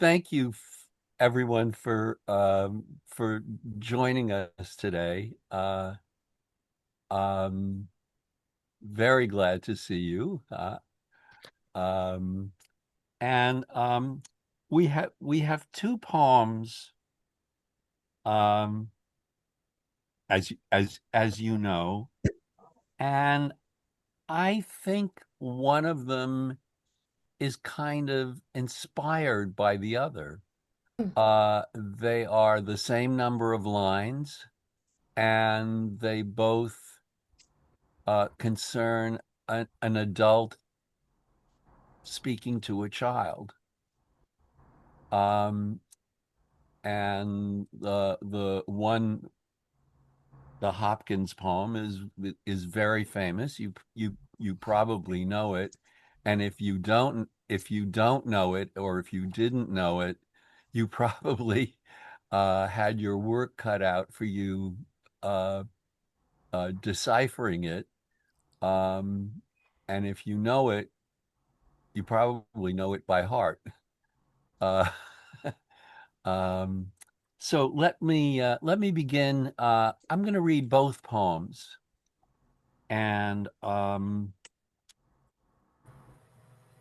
thank you, everyone, for joining us today. Um, Very glad to see you. Um, and we have two poems, um, as you know, and I think one of them is kind of inspired by the other. They are the same number of lines, and they both concern an adult speaking to a child. Um, and the Hopkins poem is very famous. You probably know it, and if you don't know it, or if you didn't know it, you probably had your work cut out for you uh, deciphering it. Um, and if you know it, you probably know it by heart. Uh, um, so let me begin. I'm going to read both poems, and and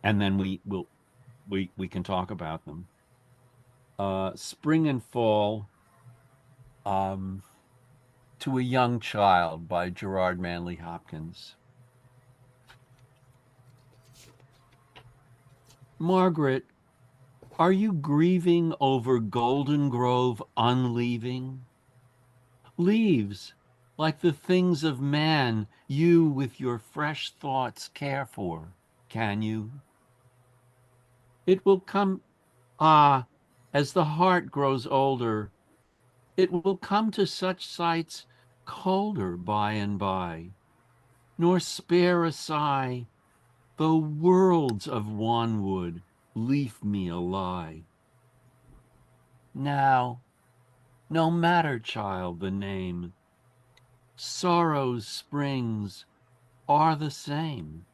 then we can talk about them. Spring and Fall, um, to a Young Child by Gerard Manley Hopkins. Margaret, are you grieving over Golden Grove unleaving? Leaves, like the things of man, you with your fresh thoughts care for, can you? It will come, as the heart grows older, it will come to such sights colder by and by, nor spare a sigh, though worlds of wanwood leaf me a lie. Now, no matter, child, the name, sorrow's springs are the same,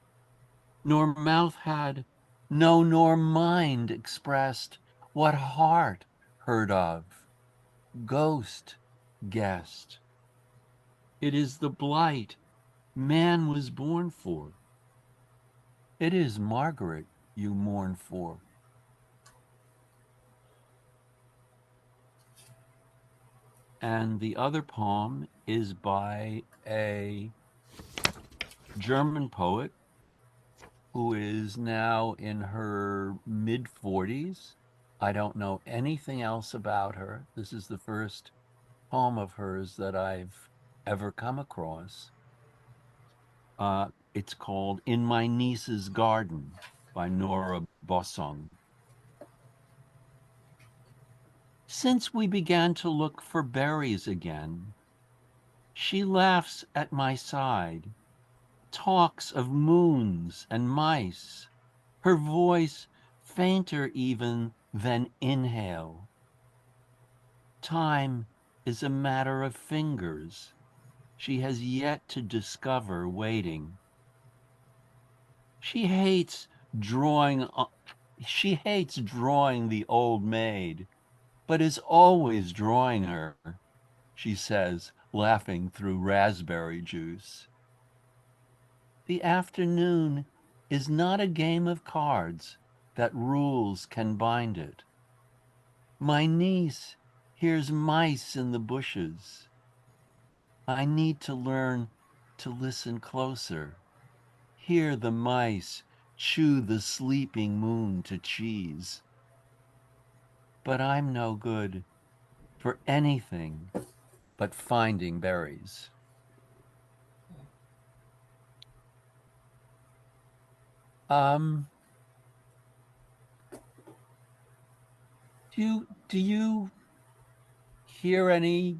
nor mouth had, no, nor mind expressed what heart heard of, ghost guessed. It is the blight man was born for. It is Margaret you mourn for. And the other poem is by a German poet who is now in her mid 40s. I don't know anything else about her. This is the first poem of hers that I've ever come across. It's called In My Niece's Garden by Nora Bossong. Since we began to look for berries again, she laughs at my side, talks of moons and mice, her voice fainter even than inhale. Time is a matter of fingers. She has yet to discover waiting. She hates drawing she hates drawing the old maid, but is always drawing her, she says, laughing through raspberry juice. The afternoon is not a game of cards that rules can bind it. My niece hears mice in the bushes. I need to learn to listen closer, hear the mice chew the sleeping moon to cheese. But I'm no good for anything but finding berries. Um, do you hear any,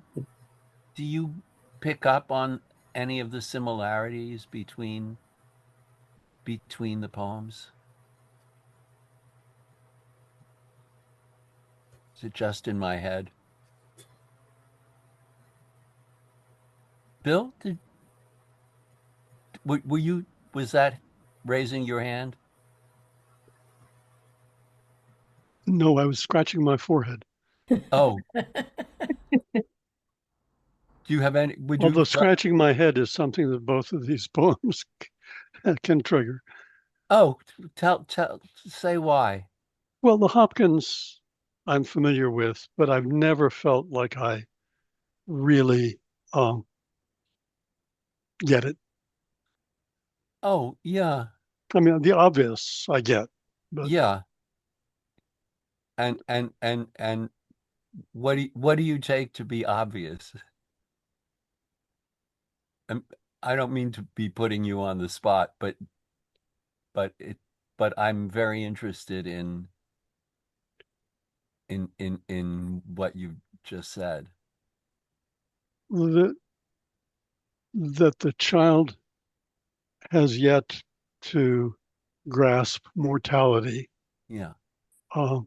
do you pick up on any of the similarities between the poems? Is it just in my head? Bill, were you, was that raising your hand? No, I was scratching my forehead. Oh, do you have any? Would you? Although scratching my head is something that both of these poems can trigger. Oh, say why. Well, the Hopkins I'm familiar with, but I've never felt like I really um, get it. Oh, yeah, I mean, the obvious I get, but yeah. And what do you take to be obvious? Um, I don't mean to be putting you on the spot, but it but I'm very interested in what you just said. that that the child has yet to grasp mortality. Yeah. Uh,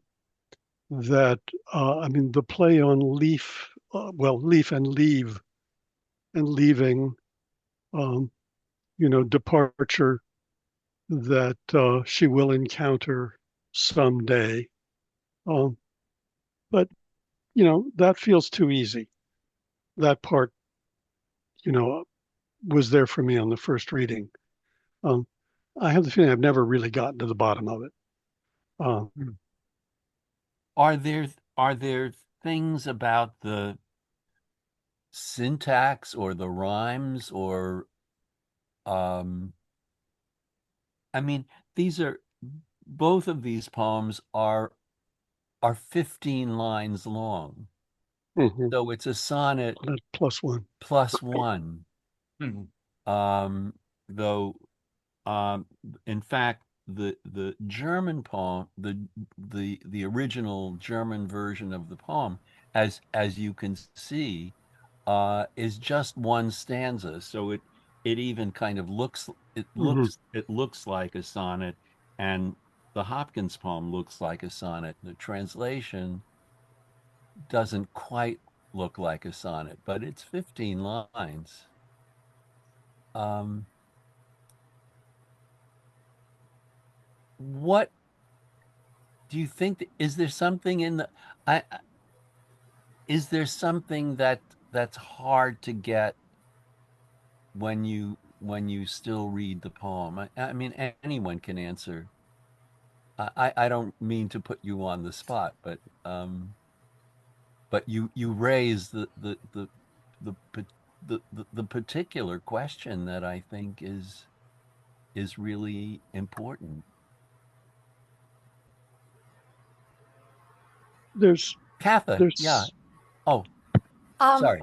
that I mean, the play on leaf, leaf and leave and leaving, um, departure that she will encounter someday. Um, but that feels too easy. That part, you know, was there for me on the first reading. Um, I have the feeling I've never really gotten to the bottom of it. Uh, Hmm. Are there things about the syntax or the rhymes or um I mean these are both of these poems are 15 lines long. mhm, So it's a sonnet that plus one. plus one. Mhm. Though um in fact the German poem, the original German version of the poem, as you can see, is just one stanza. So it even kind of Mhm. it looks like a sonnet, and the Hopkins poem looks like a sonnet. The translation doesn't quite look like a sonnet, but it's 15 lines. Um, what do you think? Is there something in the is there something that's hard to get when you still read the poem? I mean, anyone can answer. I don't mean to put you on the spot, but you raise the the particular question that I think is really important. There's, Katha, yeah. there's, Oh, Um, sorry.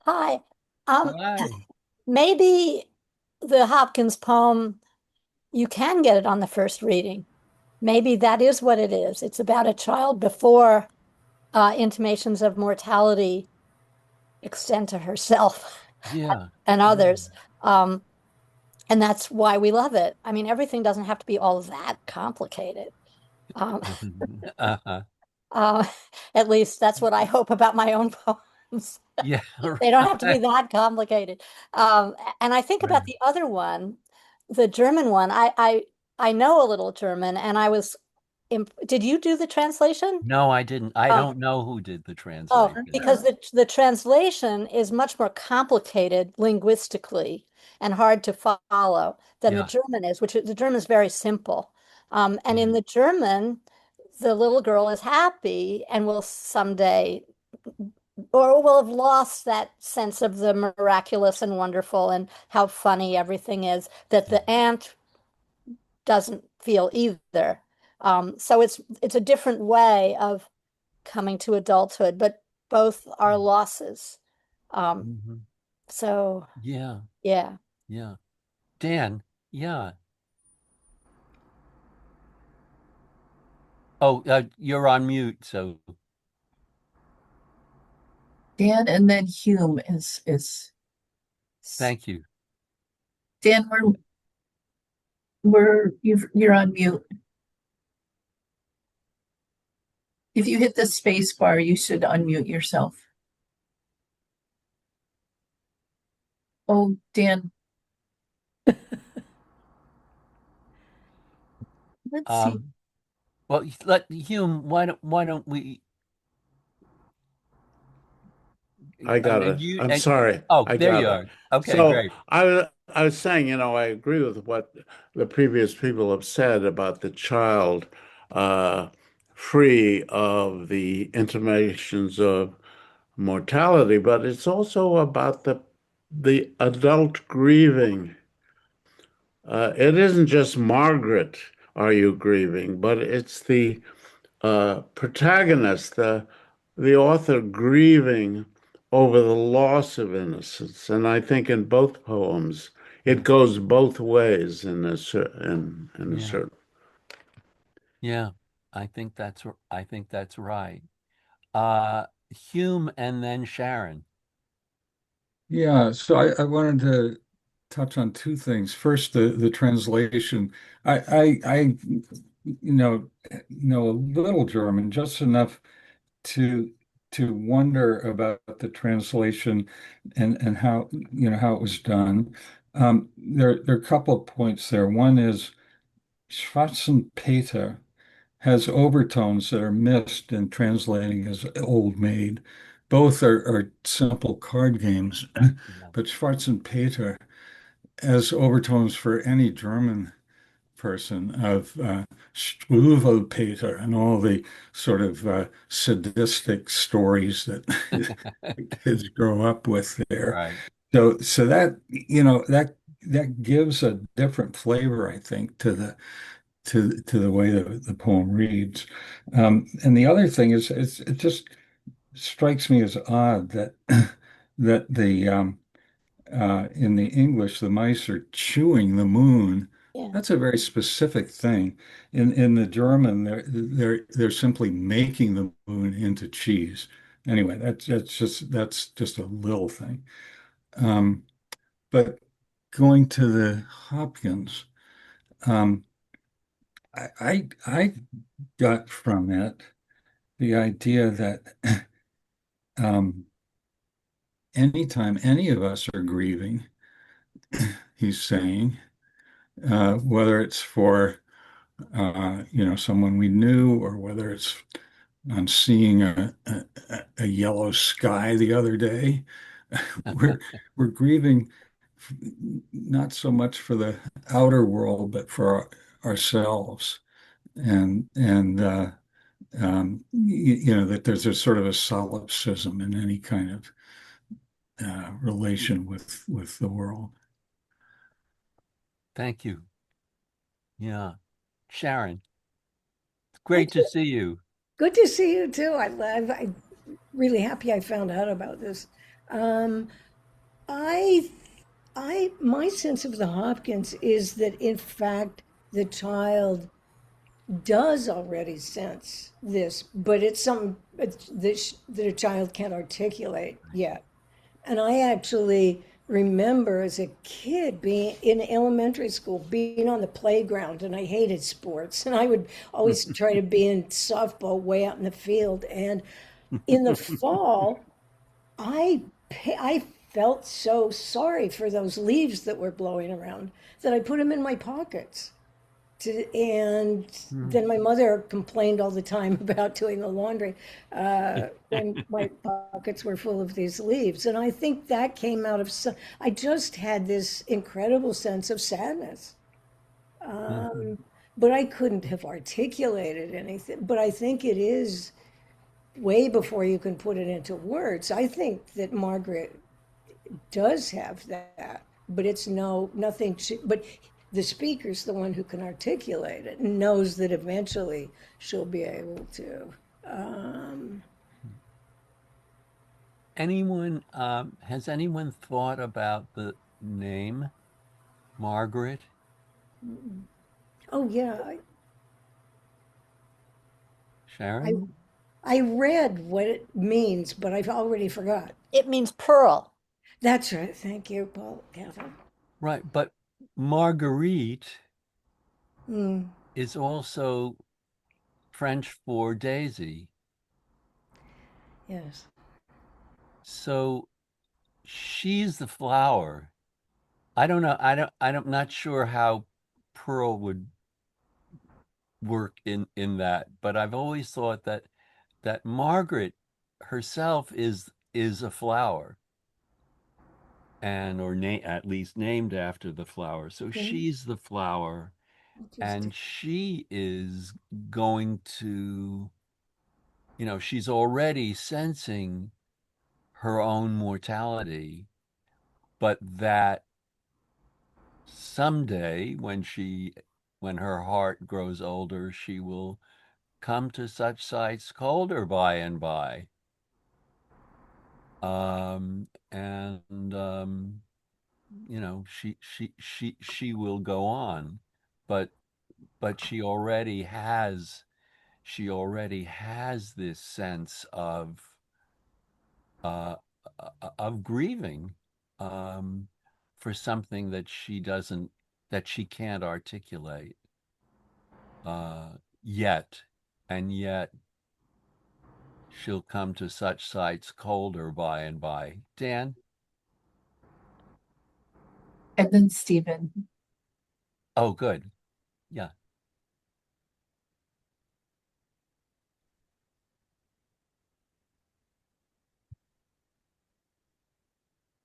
Hi. Um, Hi. Maybe the Hopkins poem, you can get it on the first reading. Maybe that is what it is. It's about a child before intimations of mortality extend to herself Yeah. and Yeah. others. Um, and that's why we love it. I mean, everything doesn't have to be all that complicated. Um, Uh-huh. uh, at least that's what I hope about my own poems. Yeah, They don't have to be right. that complicated. And I think about Right. the other one, the German one. I know a little German, and I was. Did you do the translation? No, I didn't. I Oh, don't know who did the oh, translation. because the translation is much more complicated linguistically and hard to follow than the Yeah. German is, which the German is very simple. And Yeah. in the German, the little girl is happy and will someday or will have lost that sense of the miraculous and wonderful and how funny everything is that the aunt doesn't feel either. So it's a different way of coming to adulthood, but both are losses. Um, Mhm. so Yeah. yeah. Yeah. Dan, yeah. Oh, you're on mute, so Dan and then Hume is thank you. Dan, you're on mute. If you hit the space bar, you should unmute yourself. Oh, Dan, let's see. Um, Well, let Hume, why don't we I got and it. you I'm and sorry. oh, I there got you it. are. Okay, So great. I was saying, I agree with what the previous people have said about the child uh, free of the intimations of mortality, but it's also about the adult grieving. It isn't just Margaret, are you grieving, but it's the protagonist, the author grieving over the loss of innocence. And I think in both poems, it Yeah, goes both ways in a yeah, certain. yeah. I think that's right. Uh, Hume and then Sharon. Yeah, so I wanted to touch on two things. First, the translation. I know a little German, just enough to wonder about the translation and how how it was done. There are a couple of points there. One is Schwarzen Peter has overtones that are missed in translating as Old Maid. Both are simple card games, Yeah. but Schwarzenpeter has overtones for any German person of Struwwelpeter and all the sort of sadistic stories that kids grow up with there. Right. So that that gives a different flavor, I think, to the way the poem reads. And the other thing is, it just strikes me as odd that that the in the English the mice are chewing the moon. Yeah. That's a very specific thing. In the German, they're simply making the moon into cheese. Anyway, that's just a little thing. Um, but going to the Hopkins, um, I got from it the idea that um, anytime any of us are grieving, he's saying, whether it's for someone we knew or whether it's on seeing a yellow sky the other day, we're we're grieving not so much for the outer world, but for ourselves, and that there's a sort of a solipsism in any kind of relation with the world. Thank you. Yeah. Sharon, Good great to to, see you. good to see you too. I'm really happy I found out about this. Um, I, my sense of the Hopkins is that in fact the child does already sense this, but it's something that a child can't articulate yet. And I actually remember as a kid being in elementary school, being on the playground, and I hated sports. And I would always try to be in softball way out in the field. And in the fall, I felt so sorry for those leaves that were blowing around that I put them in my pockets. And Hmm. then my mother complained all the time about doing the laundry when my pockets were full of these leaves. And I think that came out of, I just had this incredible sense of sadness. Mhm. Um, but I couldn't have articulated anything. But I think it is way before you can put it into words. I think that Margaret does have that, but it's nothing. But the speaker's the one who can articulate it and knows that eventually she'll be able to. Um, Has anyone thought about the name Margaret? oh yeah, I Sharon? I read what it means, but I've already forgot. It means pearl. That's right. Thank you, Paul, Catherine. Right, but Marguerite Mm, is also French for daisy. yes. So she's the flower. I don't know. I'm not sure how pearl would work in that, but I've always thought that Margaret herself is a flower, and or at least named after the flower. So she's the flower, Interesting. and she is going to, she's already sensing her own mortality, but that someday when her heart grows older, she will come to such sights colder by and by. And she will go on, but she already has this sense uh of grieving for something that she can't articulate yet, and yet she'll come to such sights colder by and by. Dan? And then Stephen. Oh, good. Yeah.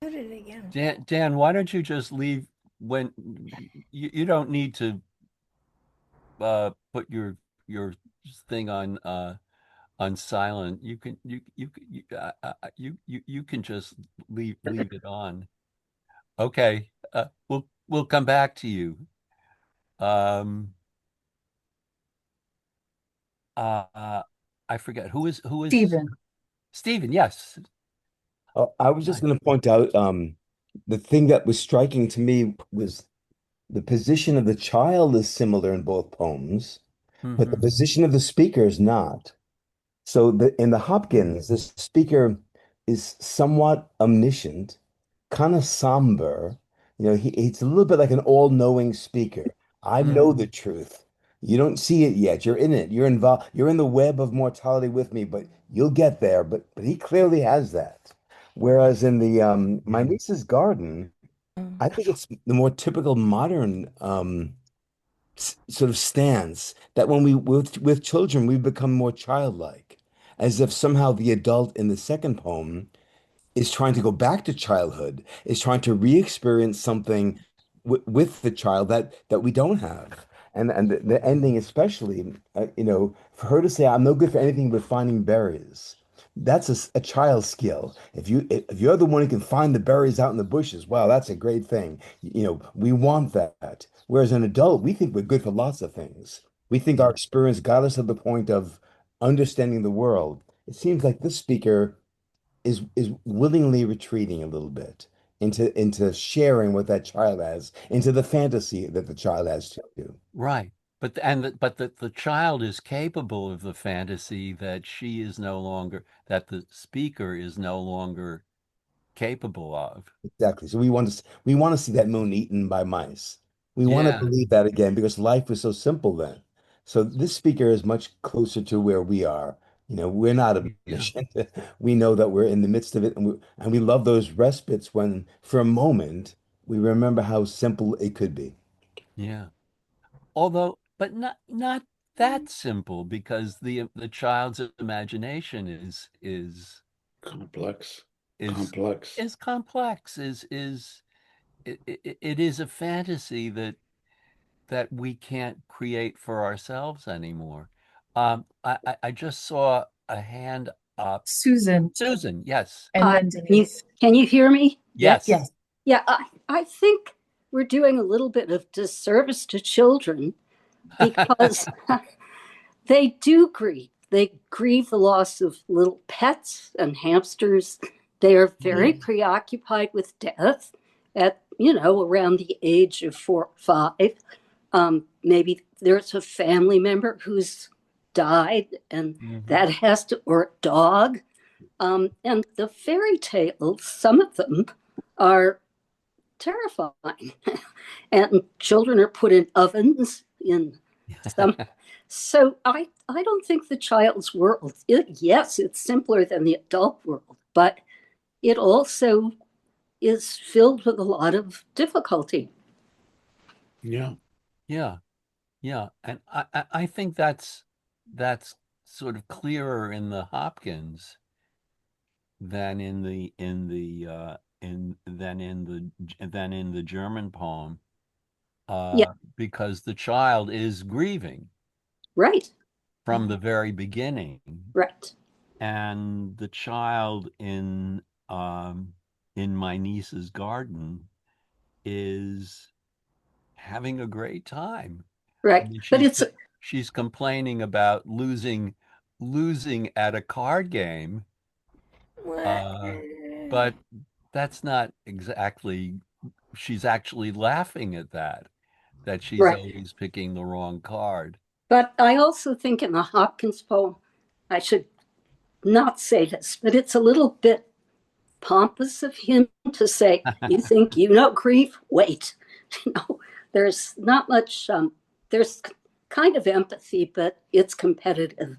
Did it again. Dan, why don't you just leave when you don't need to put your thing on silent. You can just leave it on. Okay. We'll come back to you. Um I forget who is Stephen. Stephen, yes. I was just going to point out the thing that was striking to me was the position of the child is similar in both poems, but the Mhm. position of the speaker is not. So in the Hopkins, the speaker is somewhat omniscient, kind of somber. He's a little bit like an all-knowing speaker. I know the Mhm. truth. You don't see it yet. You're in it. You're involved. You're in the web of mortality with me, but you'll get there. But he clearly has that. Whereas in the My Yeah. Niece's Garden, I think it's the more typical modern sort of stance that when we with children we become more childlike, as if somehow the adult in the second poem is trying to go back to childhood, is trying to re-experience something with the child that we don't have. And the ending, especially, for her to say, "I'm no good for anything but finding berries." That's a child skill. If you're the one who can find the berries out in the bushes, wow, that's a great thing. We want that. Whereas an adult, we think we're good for lots of things. We think our experience got us to the point of understanding the world. It seems like this speaker is willingly retreating a little bit into sharing what that child has, into the fantasy that the child has too. Right. But the child is capable of the fantasy that the speaker is no longer capable of. Exactly. So we want to see that moon eaten by mice. We want to Yeah. believe that again because life was so simple then. So this speaker is much closer to where we are. We're not Yeah. omniscient. We know that we're in the midst of it, and we love those respites when, for a moment, we remember how simple it could be. Yeah. Although, but not that simple, because the child's imagination Complex. is Complex. is complex, it is a fantasy that we can't create for ourselves anymore. I just saw a hand up. Susan. Susan, yes. And then Can Denise. can you hear me? Yes. Yes. Yeah, I think we're doing a little bit of disservice to children because they do grieve. They grieve the loss of little pets and hamsters. They are very preoccupied with death at, around the age of 4 or 5. Maybe there's a family member who's died and that has to, or a dog. And the fairy tales, some of them are terrifying. And children are put in ovens in some. So I don't think the child's world, yes, it's simpler than the adult world, but it also is filled with a lot of difficulty. Yeah. Yeah. Yeah, and I think that's sort of clearer in the Hopkins than in the German poem, Yeah, because the child is grieving right, from the very beginning, right, and the child in my niece's garden is having a great time. I right. mean, But it's she's complaining about losing at a card game, uh, but that's not exactly. She's actually laughing at that she's right. always picking the wrong card. But I also think in the Hopkins poem, I should not say this, but it's a little bit pompous of him to say, "You think you know grief? Wait." You know, there's not much. There's kind of empathy, but it's competitive.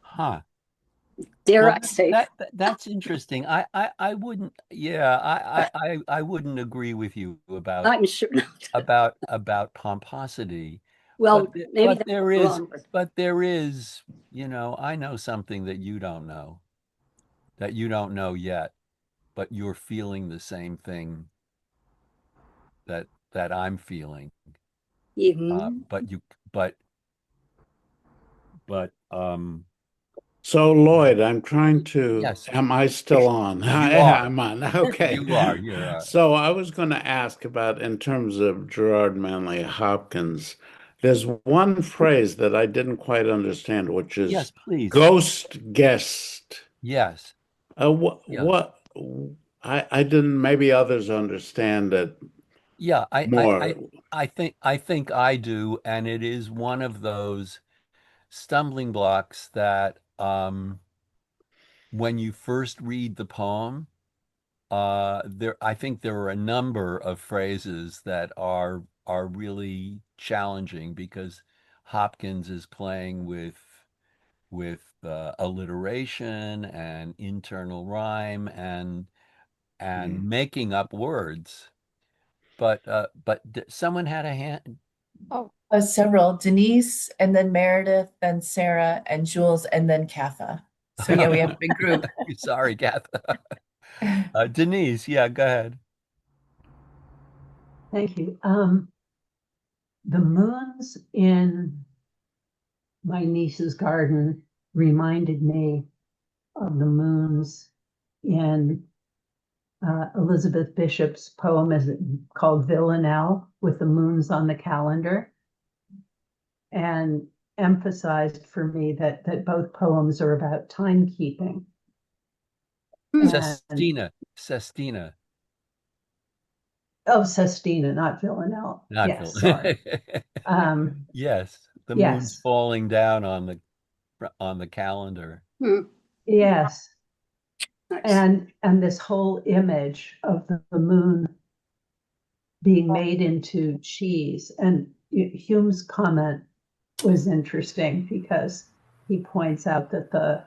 Huh. Dare Well, I say? that's interesting. I wouldn't, yeah, I wouldn't agree with you I'm sure not. about pomposity, Well, maybe but that's there the is wrong word. I know something that you don't know yet, but you're feeling the same thing that I'm feeling. Even, But you but So, Lloyd, I'm trying to, yes, am I still on? you are. I'm on. Okay. You are. You're So I was going to ask about, in terms of Gerard Manley Hopkins, there's one phrase that I didn't quite understand, which is yes, please. ghost guest. Yes. Yeah. What, I didn't, maybe others understand it Yeah, more. I think I do, and it is one of those stumbling blocks that when you first read the poem, I think there are a number of phrases that are really challenging because Hopkins is playing with alliteration and internal rhyme and Mm. making up words. But someone had a hand. Oh, Several, Denise, and then Meredith, then Sarah, and Jules, and then Katha. So yeah, we have a big group. Sorry, Kath. Denise, yeah, go ahead. Thank you. The moons in my niece's garden reminded me of the moons in Elizabeth Bishop's poem called Villanelle, with the moons on the calendar, and emphasized for me that both poems are about timekeeping. Sestina. Sestina. Oh, Sestina, not Villanelle. Not Yes, Phil. sorry. Yes, the moon's Yes, falling down on the calendar. yes. nice. And this whole image of the moon being made into cheese. And Hume's comment was interesting because he points out that the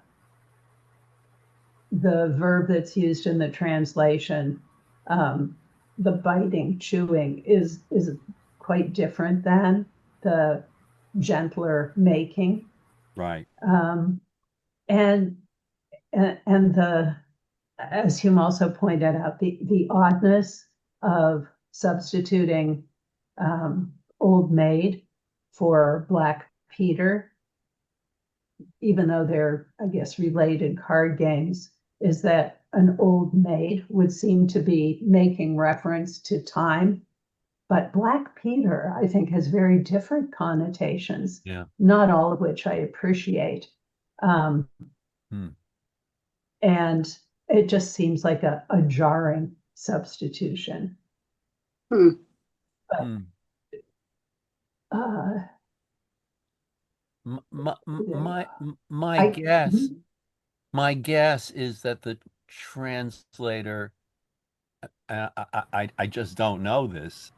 verb that's used in the translation, the biting, chewing, is quite different than the gentler making. Right. And the, as Hume also pointed out, the oddness of substituting Old Maid for Black Peter, even though they're, I guess, related card games, is that an old maid would seem to be making reference to time. But Black Peter, I think, has very different connotations, Yeah. not all of which I appreciate. And it just seems like a jarring substitution. But, my guess my guess is that the translator, I just don't know this,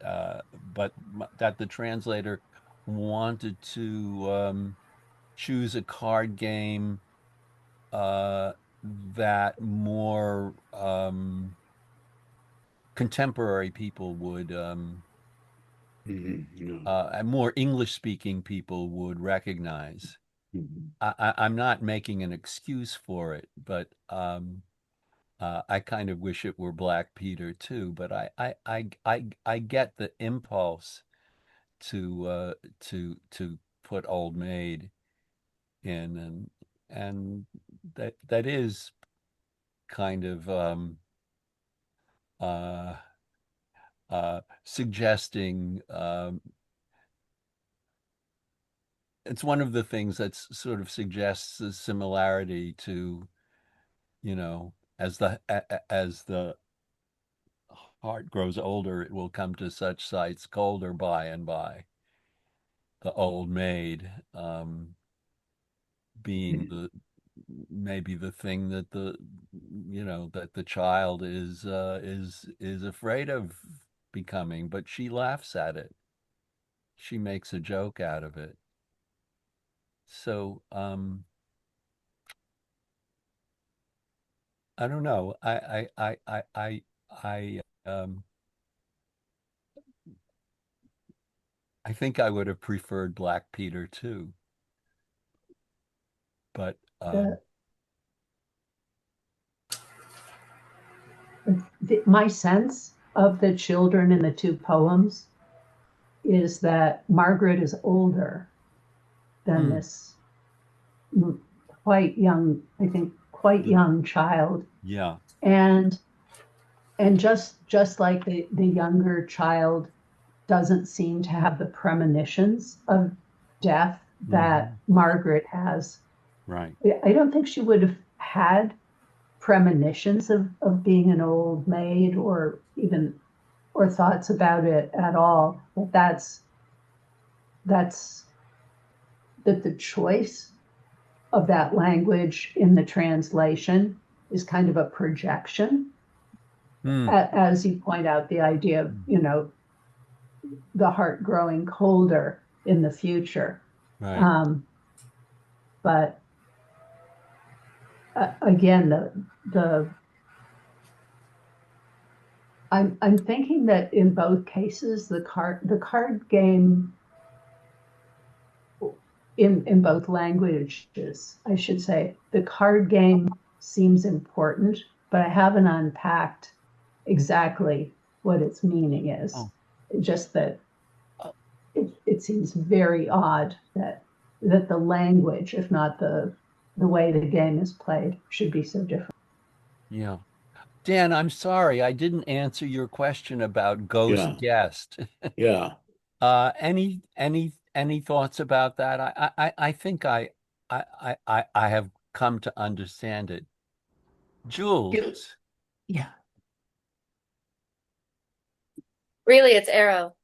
but that the translator wanted to choose a card game that more contemporary people Yeah. and more English-speaking people would recognize. I'm not making an excuse for it, but I kind of wish it were Black Peter too. But I get the impulse to put Old Maid in, and that is kind of uh, suggesting it's one of the things that sort of suggests a similarity to, as the heart grows older, it will come to such sights colder by and by. The Old Maid being maybe the thing that the child is afraid of becoming, but she laughs at it. She makes a joke out of it. So I don't know. I think I would have preferred Black Peter too. But my sense of the children in the two poems is that Margaret is older than this quite young child. Yeah. And just like the younger child doesn't seem to have the premonitions of death that Margaret has. Right. I don't think she would have had premonitions of being an old maid or thoughts about it at all. But that's that the choice of that language in the translation is kind of a projection. As you point out, the idea of, the heart growing colder in the future. Right. But again, I'm thinking that in both cases, the card game in both languages, I should say, the card game seems important, but I haven't unpacked exactly what its meaning is. Just that it seems very odd that the language, if not the way the game is played, should be so different. Yeah. Dan, I'm sorry, I didn't answer your question about Ghost Guest. Yeah. Any thoughts about that? I think I have come to understand it. Jules. Yeah. Really, it's Arrow.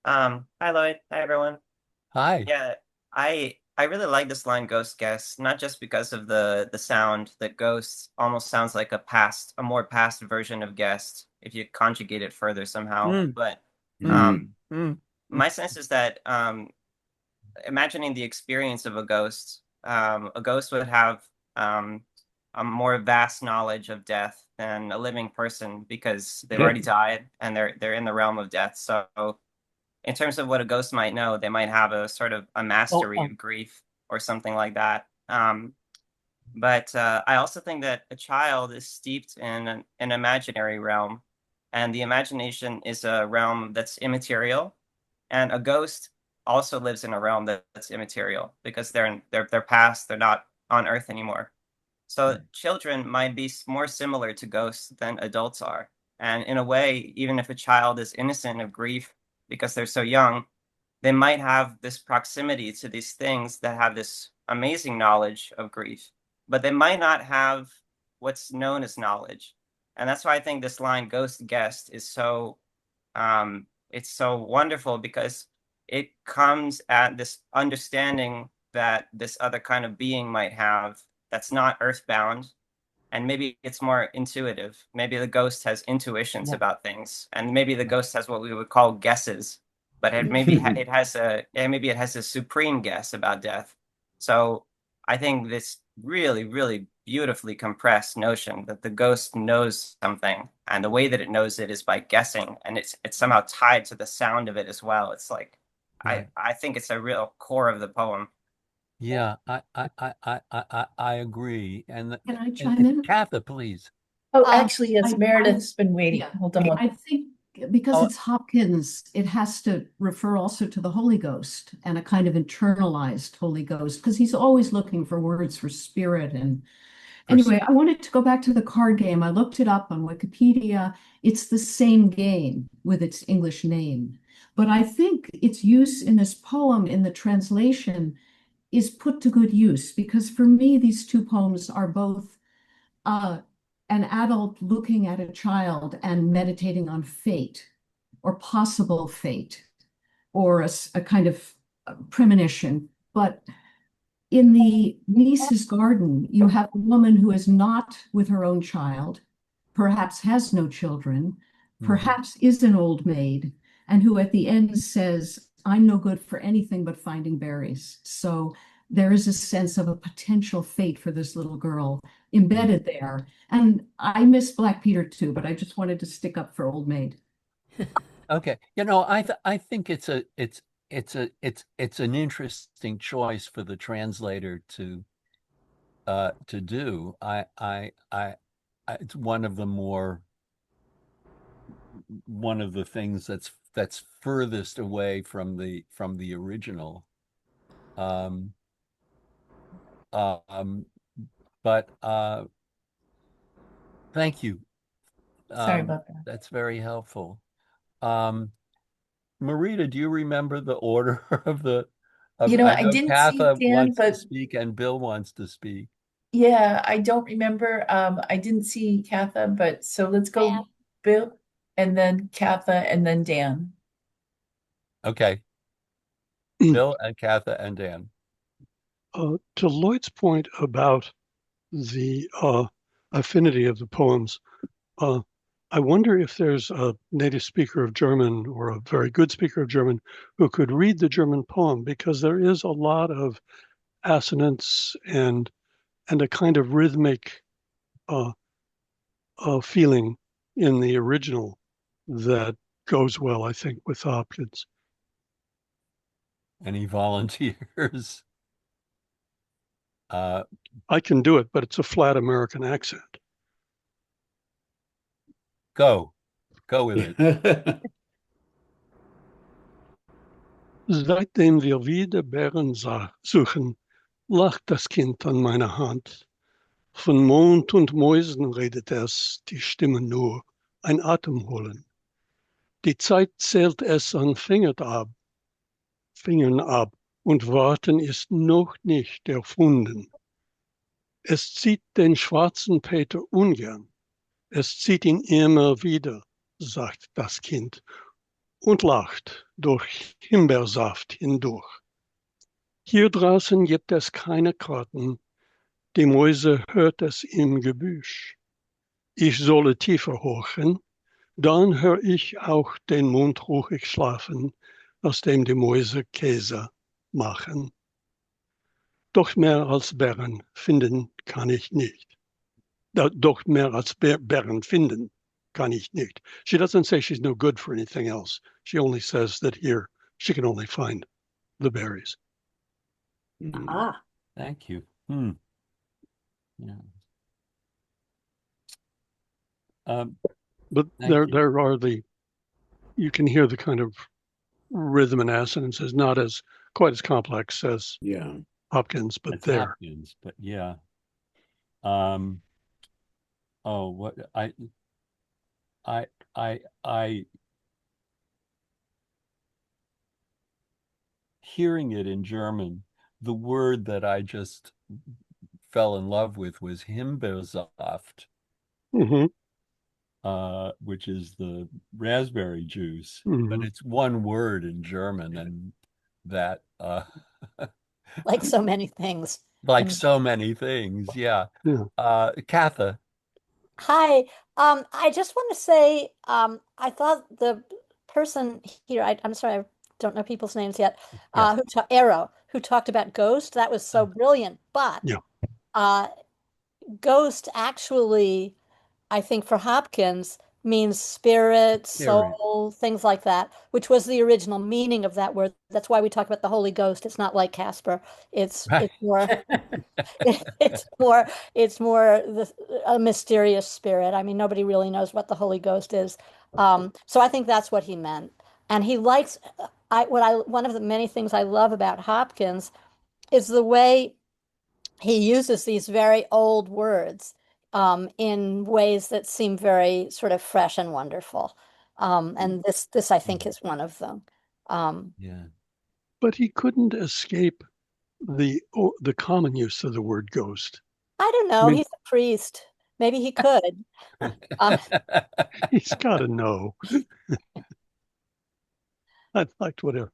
Hi Lloyd. Hi everyone. Hi. Yeah, I really like this line "Ghost Guest," not just because of the sound that ghost almost sounds like a more past version of guest if you conjugate it further somehow. But my sense is that imagining the experience of a ghost would have a more vast knowledge of death than a living person because they've already died and they're in the realm of death. So in terms of what a ghost might know, they might have a sort of a mastery of grief or something like that. But I also think that a child is steeped in an imaginary realm, and the imagination is a realm that's immaterial, and a ghost also lives in a realm that's immaterial because they're past, they're not on Earth anymore. So children might be more similar to ghosts than adults are. And in a way, even if a child is innocent of grief because they're so young, they might have this proximity to these things that have this amazing knowledge of grief, but they might not have what's known as knowledge. And that's why I think this line "Ghost Guest" is so it's so wonderful because it comes at this understanding that this other kind of being might have that's not earthbound, and maybe it's more intuitive. Maybe the ghost has intuitions about things, and maybe the ghost has what we would call guesses, but maybe it has a supreme guess about death. So I think this really, really beautifully compressed notion that the ghost knows something, and the way that it knows it is by guessing, and it's somehow tied to the sound of it as well. It's like Right. I think it's a real core of the poem. Yeah, I agree. And Can I chime in? Katha, please. Oh, actually, yes, I- Meredith's been waiting. Yeah. Hold on one. I think because Oh. it's Hopkins, it has to refer also to the Holy Ghost and a kind of internalized Holy Ghost, because he's always looking for words for spirit. And anyway, I wanted to go back to the card game. I looked it up on Wikipedia. It's the same game with its English name. But I think its use in this poem in the translation is put to good use, because for me, these two poems are both an adult looking at a child and meditating on fate or possible fate or a kind of premonition. But in the Niece's Garden, you have a woman who is not with her own child, perhaps has no children, perhaps is an old maid, and who at the end says, I'm no good for anything but finding berries. So there is a sense of a potential fate for this little girl embedded there. And I miss Black Peter too, but I just wanted to stick up for Old Maid. Okay. I think it's an interesting choice for the translator to do. It's one of the things that's furthest away from the original. But thank you. Sorry about that. That's very helpful. Marita, do you remember the order of the? I know didn't see Katha Dan, wants to but speak and Bill wants to speak. yeah, I don't remember. I didn't see Katha, but so let's go Dan. Bill and then Katha and then Dan. Okay. Bill and Katha and Dan. To Lloyd's point about the affinity of the poems, I wonder if there's a native speaker of German or a very good speaker of German who could read the German poem, because there is a lot of assonance and a kind of rhythmic feeling in the original that goes well, I think, with Hopkins. Any volunteers? I can do it, but it's a flat American accent. Go with it. Seitdem wir wieder Bären suchen, lacht das Kind an meiner Hand. Von Mond und Mäusen redet es, die Stimme nur, ein Atem holen. Die Zeit zählt es an Fingern ab, und Warten ist noch nicht erfunden. Es zieht den schwarzen Peter ungern. Es zieht ihn immer wieder, sagt das Kind, und lacht durch Himbeersaft hindurch. Hier draußen gibt es keine Karten, die Mäuse hört es im Gebüsch. Ich solle tiefer horchen, dann hör ich auch den Mond ruhig schlafen, aus dem die Mäuse Käse machen. Doch mehr als Bären finden kann ich nicht. Doch mehr als Bären finden kann ich nicht. She doesn't say she's no good for anything else. She only says that here she can only find the berries. Ah, Thank you. Yeah. But there are you can hear the kind of rhythm and assonances, not as quite as complex as Hopkins, but It's there. Hopkins, but yeah. Oh, what I hearing it in German, the word that I just fell in love with was Himbeersaft, which is the raspberry juice, but it's one word in German, and that like so many things. like so many things, yeah. Katha. Hi. I just want to say, I thought the person here, I'm sorry, I don't know people's names yet, who talked about Ghost, that was so brilliant. But ghost actually, I think for Hopkins, means spirit, Spirit. soul, things like that, which was the original meaning of that word. That's why we talk about the Holy Ghost. It's not like Casper. Right. It's more it's more a mysterious spirit. I mean, nobody really knows what the Holy Ghost is. So I think that's what he meant. And he likes one of the many things I love about Hopkins is the way he uses these very old words in ways that seem very sort of fresh and wonderful. And this I think is one of them. Yeah. But he couldn't escape the common use of the word ghost. I don't know. I mean, He's a priest. Maybe he could. he's got to know. I liked whatever.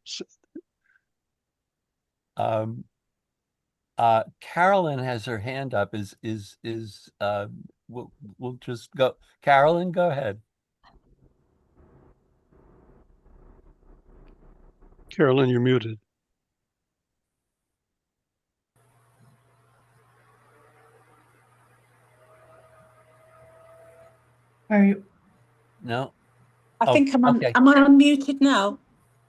Carolyn has her hand up. We'll just go. Carolyn, go ahead. Carolyn, you're muted. Are you? No. I think I'm okay. Am I unmuted now?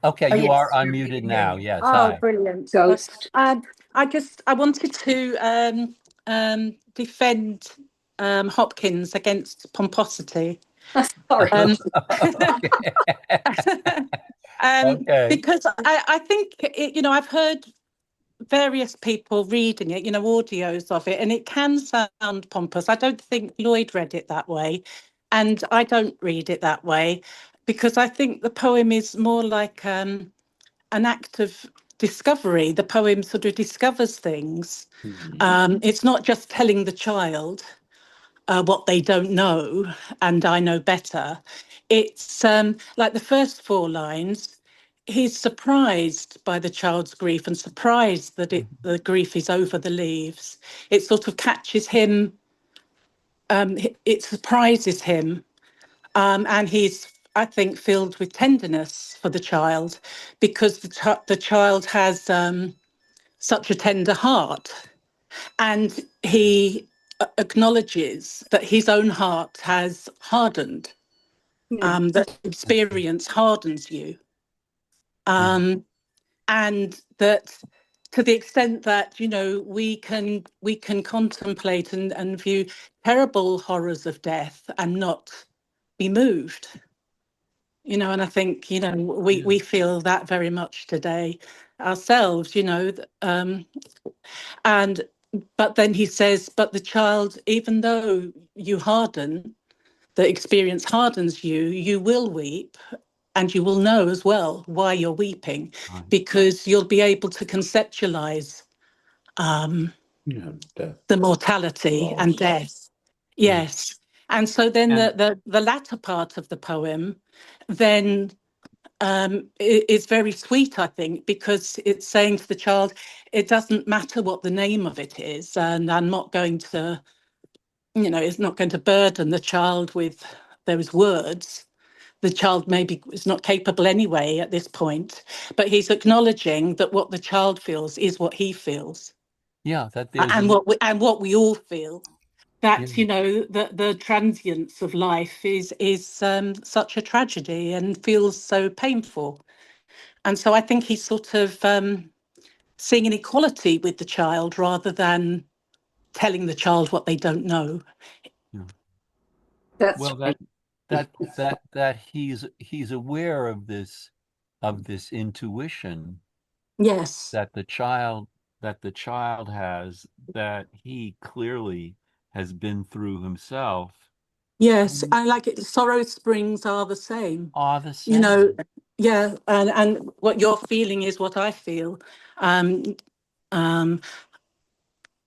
Okay, Oh, you yes, are we unmuted can hear now. you. Yes. Oh, Hi. brilliant. Ghost. I wanted to defend Hopkins against pomposity. Sorry. Okay. Because I think I've heard various people reading it, audios of it, and it can sound pompous. I don't think Lloyd read it that way, and I don't read it that way, because I think the poem is more like an act of discovery. The poem sort of discovers things. It's not just telling the child what they don't know, and I know better. It's like the first four lines. He's surprised by the child's grief and surprised that the grief is over the leaves. It sort of catches him. It surprises him, and he's, I think, filled with tenderness for the child, because the child has such a tender heart, and he acknowledges that his own heart has hardened, that experience hardens you, and that to the extent that we can contemplate and view terrible horrors of death and not be moved, and I think we feel that very much today ourselves, and but then he says, but the child, even though you harden, the experience hardens you, you will weep, and you will know as well why you're weeping, because you'll be able to conceptualize the mortality and death. Yes. And so then the latter part of the poem then is very sweet, I think, because it's saying to the child, it doesn't matter what the name of it is, and I'm not going to, it's not going to burden the child with those words. The child maybe is not capable anyway at this point, but he's acknowledging that what the child feels is what he feels. Yeah, that and what we all feel. That the transience of life is such a tragedy and feels so painful. And so I think he's sort of seeing an equality with the child rather than telling the child what they don't know. That's well, right. that he's aware of this intuition Yes. that the child has, that he clearly has been through himself. Yes, I like it. Sorrow springs are the same. Are the same. Yeah, and what you're feeling is what I feel. And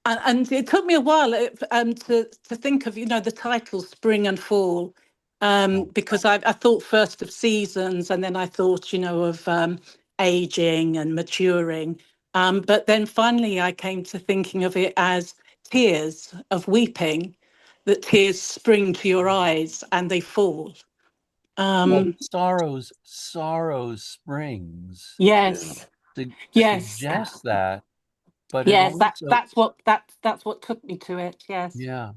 it took me a while to think of the title Spring and Fall, because I thought first of seasons, and then I thought of aging and maturing, but then finally I came to thinking of it as tears of weeping, that tears spring to your eyes and they fall. Sorrows springs. Yes. Suggests that but it Yes, also, that's what took me to it. Yes. yeah,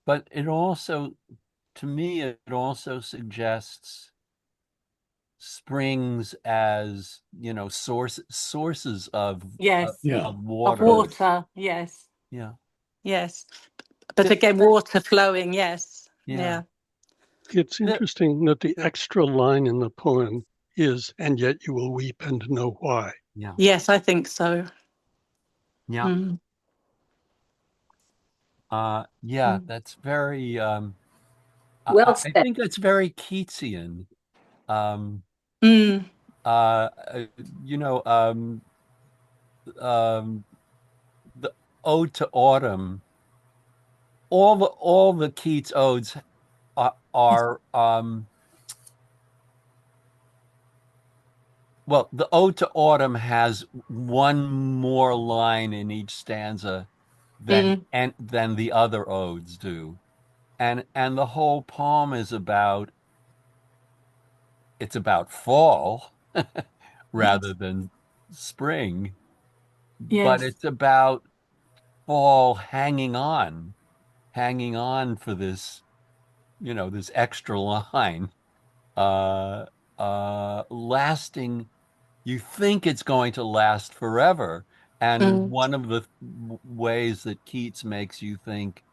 but it also, to me, it also suggests springs as, sources of Yes. Yeah. Of water. water. Yes. Yeah. Yes. But again, water flowing. Yes. Yeah. Yeah. It's interesting that the extra line in the poem is, "And yet you will weep and know why." Yeah. Yes, I think so. Yeah. Mm. Yeah, that's very, Well I said. think that's very Keatsian. Um, Mm. you know, the Ode to Autumn, all the Keats odes are well, the Ode to Autumn has one more line in each stanza than the other odes do. And the whole poem is about, it's about fall rather than spring, but Yes. it's about fall hanging on for this, this extra line, lasting. You think it's going to last forever. And one of the ways that Keats makes you think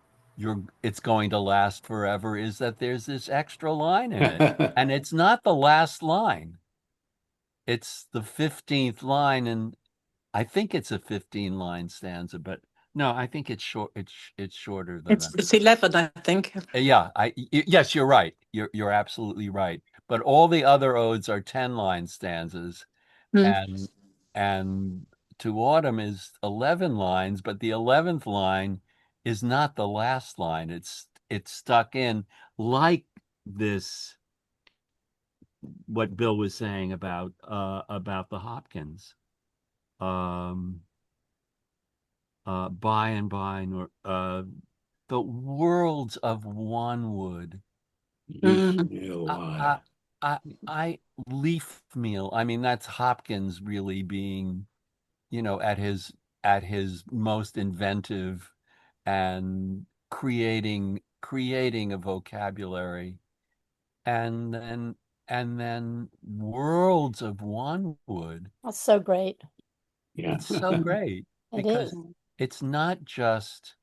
it's going to last forever is that there's this extra line in it. And it's not the last line. It's the 15th line, and I think it's a 15-line stanza, but no, I think it's short. It's shorter than that. It's 11, I think. Yeah, yes, you're right. You're absolutely right. But all the other odes are 10-line stanzas, and To Autumn is 11 lines, but the 11th line is not the last line. It's stuck in like this, what Bill was saying about the Hopkins. By and by, nor the worlds of Wanwood. I leaf meal. I mean, that's Hopkins really being, at his most inventive and creating a vocabulary, and then worlds of Wanwood. That's so great. Yeah. It's so great It because is. it's not just.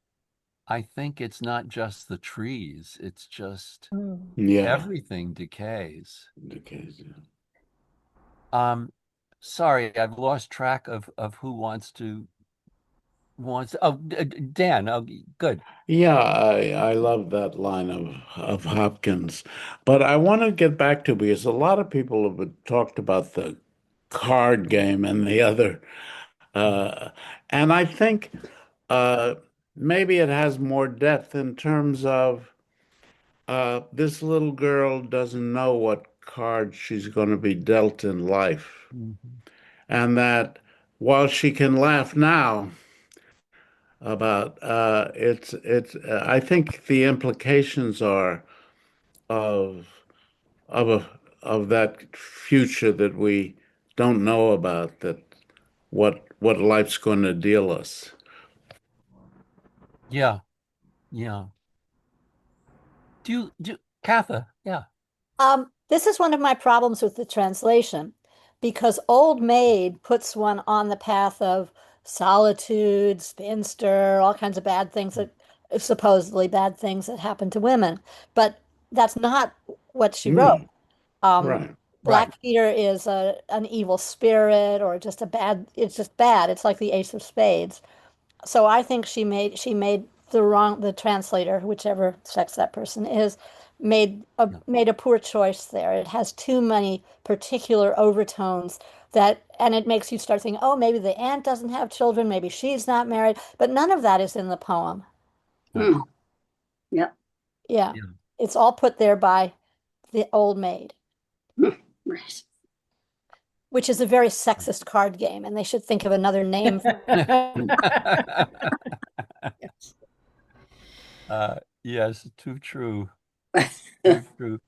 I think it's not just the trees. It's just Yeah. everything decays. Decays, yeah. Sorry, I've lost track of who wants. Oh, Dan. Oh, good. Yeah, I love that line of Hopkins. But I want to get back to, because a lot of people have talked about the card game and the other, and I think maybe it has more depth in terms of this little girl doesn't know what card she's going to be dealt in life. And that while she can laugh now about I think the implications are of of a of that future that we don't know about, that what life's going to deal us. Yeah. Yeah. Katha? Yeah. This is one of my problems with the translation, because Old Maid puts one on the path of solitude, spinster, all kinds of bad things that supposedly bad things that happen to women. But that's not what she wrote. Right. Black Peter is an evil spirit, or just it's just bad. It's like the Ace of Spades. So I think she made the translator, whichever sex that person is, made a poor choice there. It has too many particular overtones and it makes you start thinking, oh, maybe the aunt doesn't have children, maybe she's not married, but none of that is in the poem. Yep. Yeah. Yeah. It's all put there by the Old Maid, Right. which is a very sexist card game, and they should think of another name for it. Yes, too true. Too true.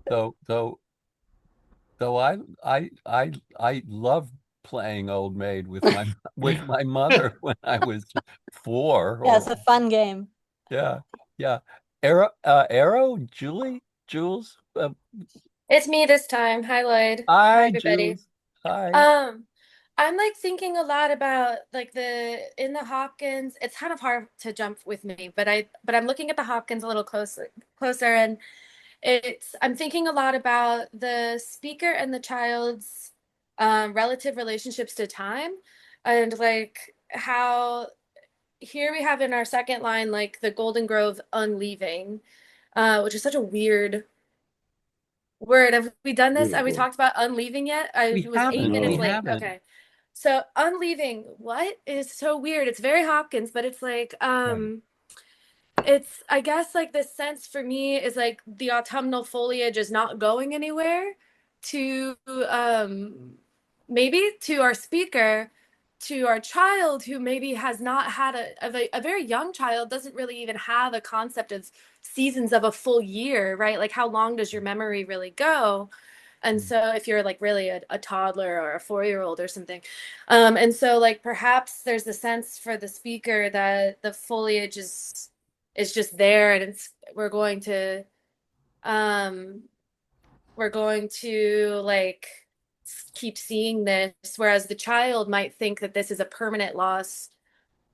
Though I love playing Old Maid with my mother when I was 4. Yeah, it's a fun game. Yeah, yeah. Arrow, Jules. It's me this time. Hi, Lloyd. Hi, Hi, everybody. Jules. Hi. I'm like thinking a lot about like in the Hopkins. It's kind of hard to jump with me, but I'm looking at the Hopkins a little closer, and I'm thinking a lot about the speaker and the child's relative relationships to time, and like how here we have in our second line like the Golden Grove unleaving, which is such a weird word. Have we done this? Have we Beautiful. talked about unleaving yet? I We was 8 haven't. minutes We late. haven't. Okay. So unleaving, what is so weird? It's very Hopkins, but it's like it's I guess like this sense for me is like the autumnal foliage is not going anywhere to maybe to our speaker, to our child who maybe has not had a very young child, doesn't really even have a concept of seasons of a full year, right? Like how long does your memory really go? And so if you're like really a toddler or a 4-year-old or something, and so like perhaps there's a sense for the speaker that the foliage is just there, and we're going to like keep seeing this, whereas the child might think that this is a permanent loss,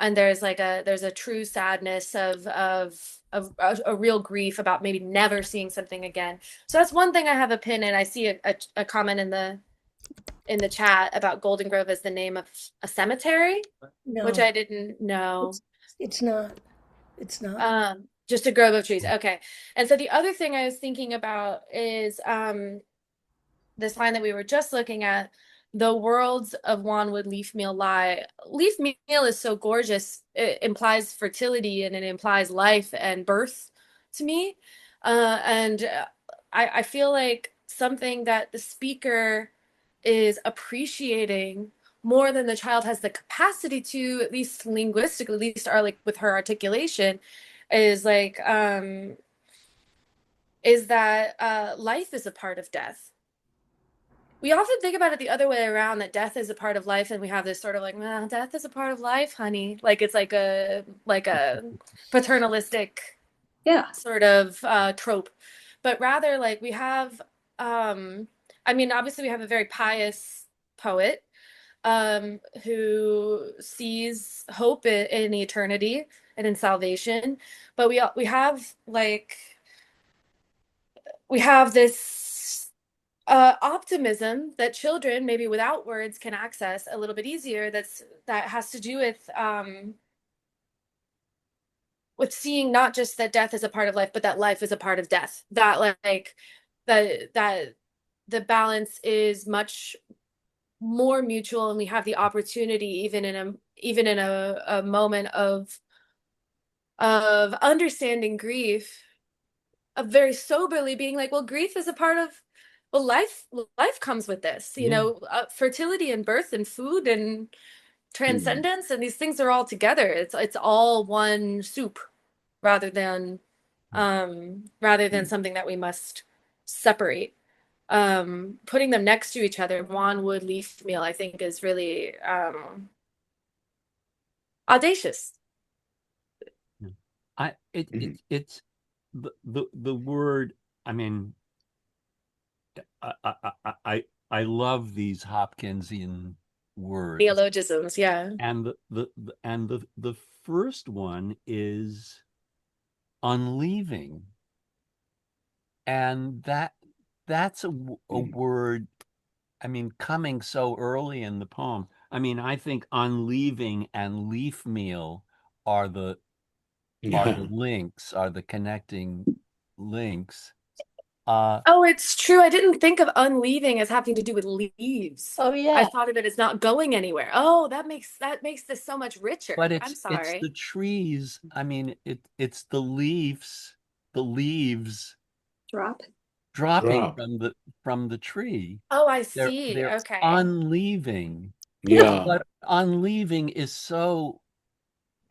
and there's a true sadness of a real grief about maybe never seeing something again. So that's one thing I have a pin in. I see a comment in the chat about Golden Grove as the name of a cemetery, No, which I didn't know. it's not. It's not. Just a grove of trees. Okay. And so the other thing I was thinking about is this line that we were just looking at, the worlds of Wanwood leaf meal lie. Leaf meal is so gorgeous. It implies fertility and it implies life and birth to me. And I feel like something that the speaker is appreciating more than the child has the capacity to, at least linguistically, at least like with her articulation, is like is that life is a part of death. We often think about it the other way around, that death is a part of life, and we have this sort of like, well, death is a part of life, honey. Like it's like a paternalistic sort of trope. But rather like we have I mean, obviously we have a very pious poet who sees hope in eternity and in salvation, but we have this optimism that children maybe without words can access a little bit easier. That has to do with seeing not just that death is a part of life, but that life is a part of death. That like that the balance is much more mutual, and we have the opportunity even in a moment of understanding grief, of very soberly being like, well, grief is a part of, well, life comes with this, you know, fertility and birth and food and transcendence, and these things are all together. It's all one soup, rather than something that we must separate. Putting them next to each other, Wanwood leaf meal, I think is really audacious. It's the word. I mean, I love these Hopkinsian words, Neologisms, yeah. And the first one is unleaving, and that's a word. I mean, coming so early in the poem. I mean, I think unleaving and leaf meal are the links, are the connecting links. Oh, it's true. I didn't think of unleaving as having to do with leaves. Oh yeah. I thought of it as not going anywhere. Oh, that makes this so much richer. But I'm sorry. it's the trees. I mean, it's the leaves dropping from the tree. Oh, I see. They're Okay. unleaving. Yeah. But unleaving is so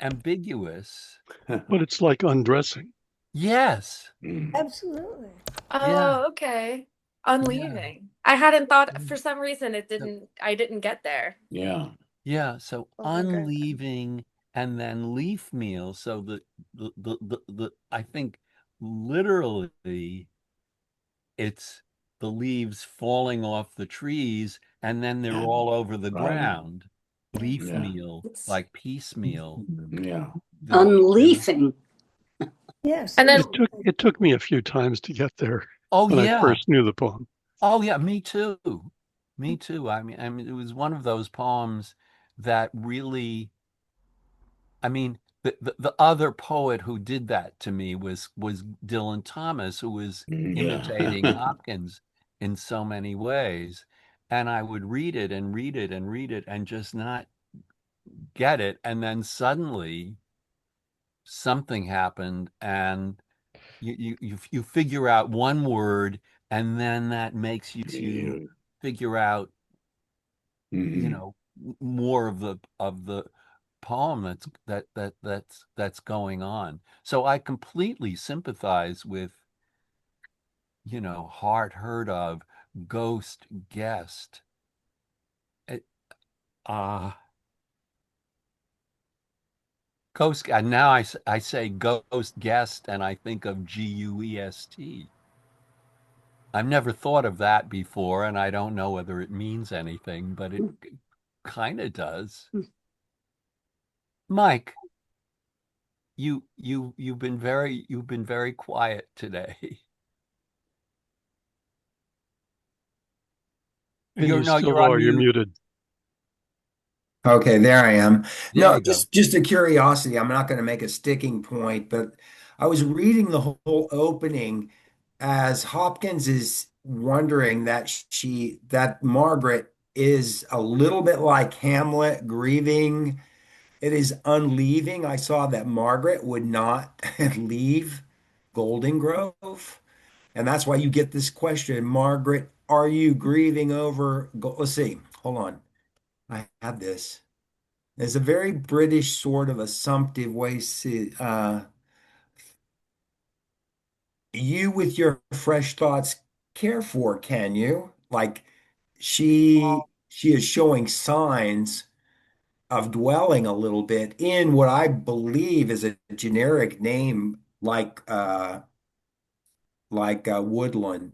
ambiguous. But it's like undressing. Yes. Absolutely. Oh, Yeah. okay. unleaving. I hadn't thought, for some reason I didn't get there. Yeah. So Oh, good. unleaving and then leaf meal. So the I think literally it's the leaves falling off the trees and then they're all over the ground. Leaf meal, like piecemeal. Yeah. Unleafing. Yes. And then It took me a few times to get there Oh when I yeah. first knew the poem. Oh yeah, me too. Me too. I mean, it was one of those poems that really, I mean, the other poet who did that to me was Dylan Thomas, who was imitating Hopkins in so many ways. And I would read it and read it and read it and just not get it. And then suddenly something happened and you figure out one word and then that makes you figure out more of the poem that's going on. So I completely sympathize with heart heard of, ghost guest. Ghost, and now I say ghost guest and I think of GUEST. I've never thought of that before, and I don't know whether it means anything, but it kind of does. Mike, you've been very quiet today. And You're you're muted. Okay, there I am. There No, you go. just a curiosity. I'm not going to make a sticking point, but I was reading the whole opening as Hopkins is wondering that Margaret is a little bit like Hamlet, grieving. It is unleaving. I saw that Margaret would not leave Golden Grove. And that's why you get this question, Margaret, are you grieving over? Let's see. Hold on. I had this. There's a very British sort of assumptive way you with your fresh thoughts care for, can you? Like she is showing signs of dwelling a little bit in what I believe is a generic name like woodland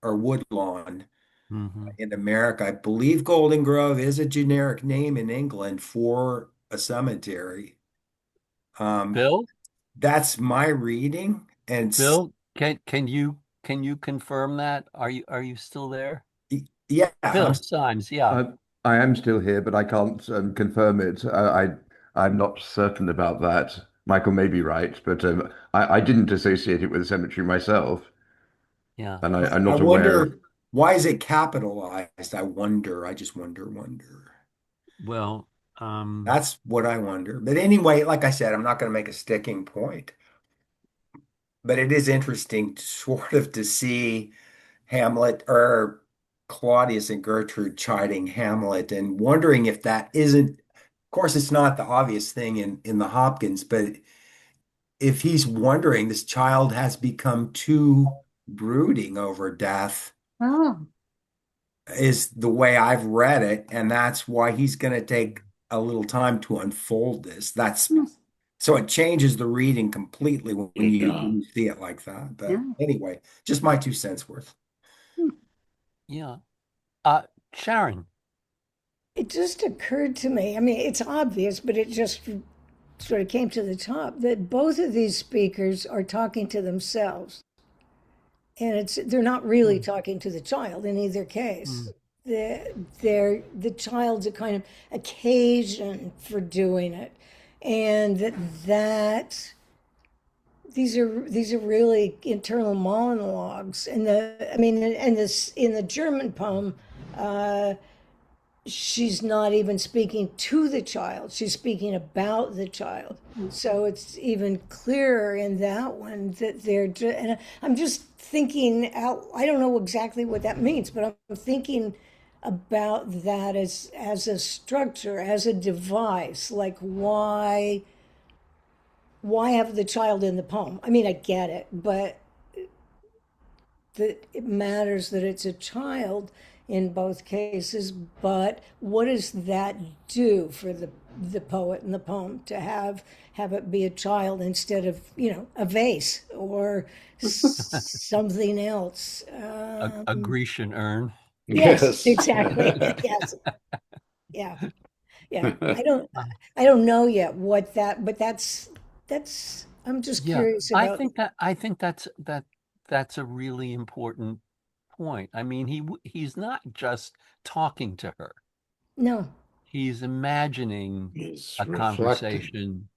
or woodlawn in America. I believe Golden Grove is a generic name in England for a cemetery. Bill? That's my reading. And Bill, can you confirm that? Are you still there? Yeah, Bill Symes, yeah. I am still here, but I can't confirm it. I'm not certain about that. Michael may be right, but I didn't associate it with the cemetery myself. Yeah. And I'm I not aware of. wonder why is it capitalized? I wonder. I just wonder. Well, That's what I wonder. But anyway, like I said, I'm not going to make a sticking point. But it is interesting sort of to see Hamlet or Claudius and Gertrude chiding Hamlet and wondering if that isn't, of course, it's not the obvious thing in the Hopkins, but if he's wondering this child has become too brooding over death, is the way I've read it, and that's why he's going to take a little time to unfold this. So it changes the reading completely when you see it like that. But anyway, just my 2 cents worth. Yeah. Sharon. It just occurred to me, I mean, it's obvious, but it just sort of came to the top that both of these speakers are talking to themselves. And they're not really talking to the child in either case. The child's a kind of occasion for doing it. And that these are really internal monologues. And in the German poem, she's not even speaking to the child. She's speaking about the child. So it's even clearer in that one that and I'm just thinking out, I don't know exactly what that means, but I'm thinking about that as a structure, as a device, like why have the child in the poem? I mean, I get it, but that it matters that it's a child in both cases, but what does that do for the poet and the poem to have it be a child instead of, you know, a vase or something else? A Grecian urn. Yes, exactly. Yes. Yeah. Yeah. I don't know yet what that, but that's I'm just Yeah, curious I about. think that's a really important point. I mean, he's not just talking to her. No. He's imagining He's a reflecting. conversation.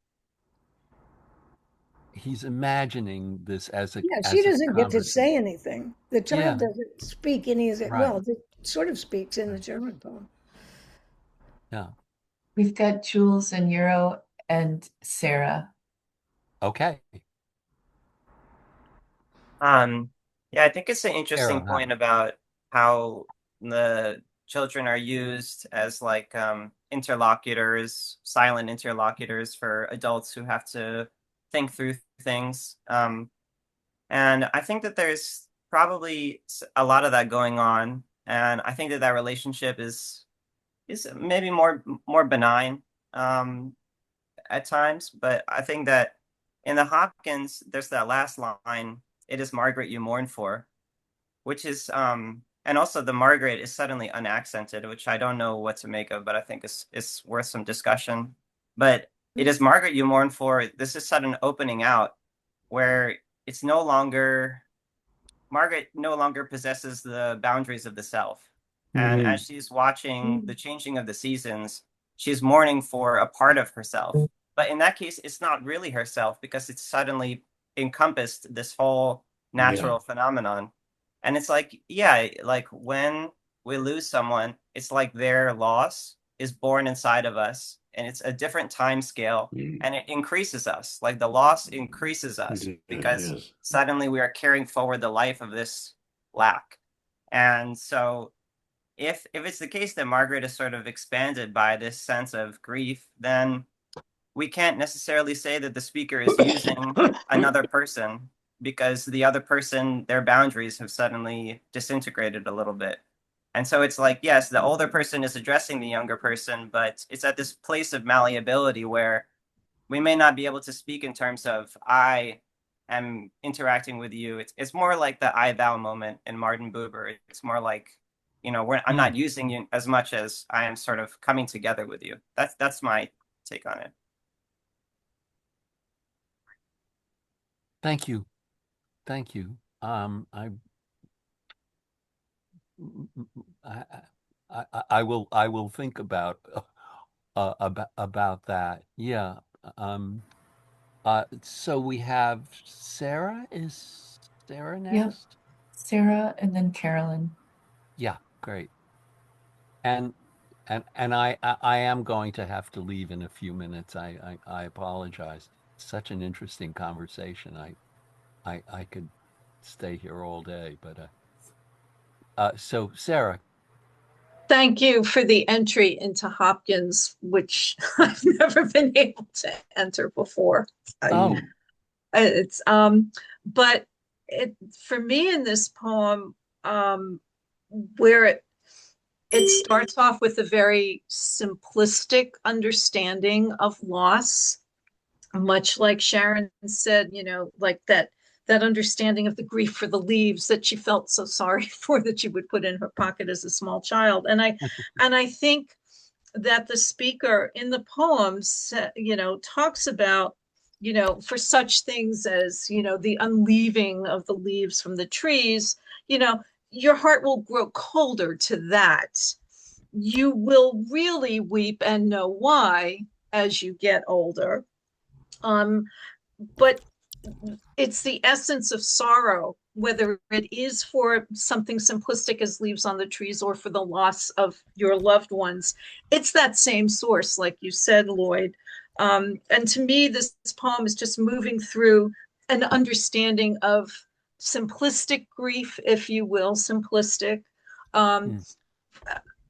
He's imagining this as a Yeah, she doesn't get to say conversation. anything. The Yeah, child doesn't speak any of it. right. Well, it sort of speaks in the German poem. Yeah. We've got Jules and Euro and Sarah. Okay. Yeah, I think it's an interesting Sarah, hi. point about how the children are used as like interlocutors, silent interlocutors for adults who have to think through things. And I think that there's probably a lot of that going on, and I think that that relationship is maybe more benign at times, but I think that in the Hopkins, there's that last line, "It is Margaret you mourn for," which is and also the Margaret is suddenly unaccented, which I don't know what to make of, but I think it's worth some discussion. But "it is Margaret you mourn for," this is sudden opening out where it's no longer Margaret no longer possesses the boundaries of the self. And as she's watching the changing of the seasons, she's mourning for a part of herself. But in that case, it's not really herself because it's suddenly encompassed this whole Yeah. natural phenomenon. And it's like, yeah, like when we lose someone, it's like their loss is born inside of us and it's a different time scale and it increases us. Like the loss increases us because Yes. suddenly we are carrying forward the life of this lack. And so if it's the case that Margaret is sort of expanded by this sense of grief, then we can't necessarily say that the speaker is using another person because the other person, their boundaries have suddenly disintegrated a little bit. And so it's like, yes, the older person is addressing the younger person, but it's at this place of malleability where we may not be able to speak in terms of I am interacting with you. It's more like the I thou moment in Martin Buber. It's more like, you know, I'm not using you as much as I am sort of coming together with you. That's my take on it. Thank you. Thank you. I will think about that. Yeah. So we have Sarah. Is Sarah Yep. next? Sarah and then Carolyn. Yeah, great. And I am going to have to leave in a few minutes. I apologize. Such an interesting conversation. I could stay here all day, but so Sarah. Thank you for the entry into Hopkins, which I've never been able to enter before. It's but it for me in this poem, where it starts off with a very simplistic understanding of loss, much like Sharon said, you know, like that understanding of the grief for the leaves that she felt so sorry for that she would put in her pocket as a small child. And I think that the speaker in the poems, you know, talks about, you know, for such things as, you know, the unleaving of the leaves from the trees, you know, your heart will grow colder to that. You will really weep and know why as you get older. But it's the essence of sorrow, whether it is for something simplistic as leaves on the trees or for the loss of your loved ones. It's that same source, like you said, Lloyd. And to me, this poem is just moving through an understanding of simplistic grief, if you will, simplistic. And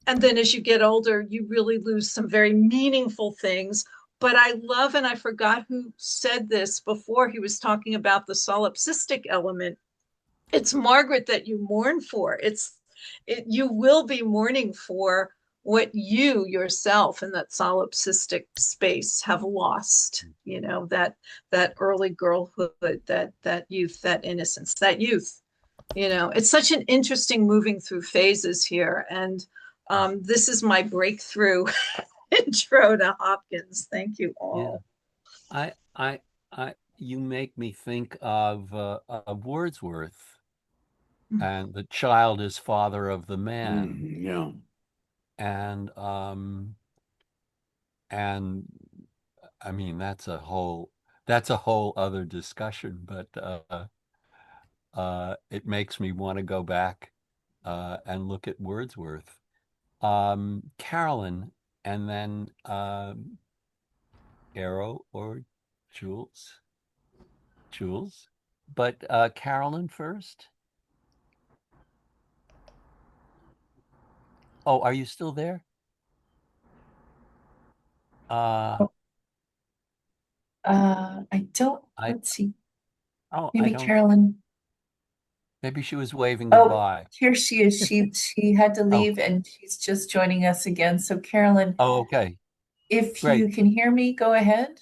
then as you get older, you really lose some very meaningful things. But I love, and I forgot who said this before, he was talking about the solipsistic element. it's Margaret that you mourn for. You will be mourning for what you yourself in that solipsistic space have lost, that early girlhood, that youth, that innocence, that youth. It's such an interesting moving through phases here. And this is my breakthrough intro to Hopkins. Thank you all. Yeah. You make me think of Wordsworth and the child is father of the man. Yeah. And I mean, that's a whole other discussion, but it makes me want to go back and look at Wordsworth. Carolyn, and then Arrow or Jules. But Carolyn first. Oh, are you still there? I don't. Let's see. Oh, maybe Carolyn. Maybe she was waving Oh, goodbye. here she is. She had to leave and she's just joining us again. So Carolyn. Oh, okay. If Great. you can hear me, go ahead.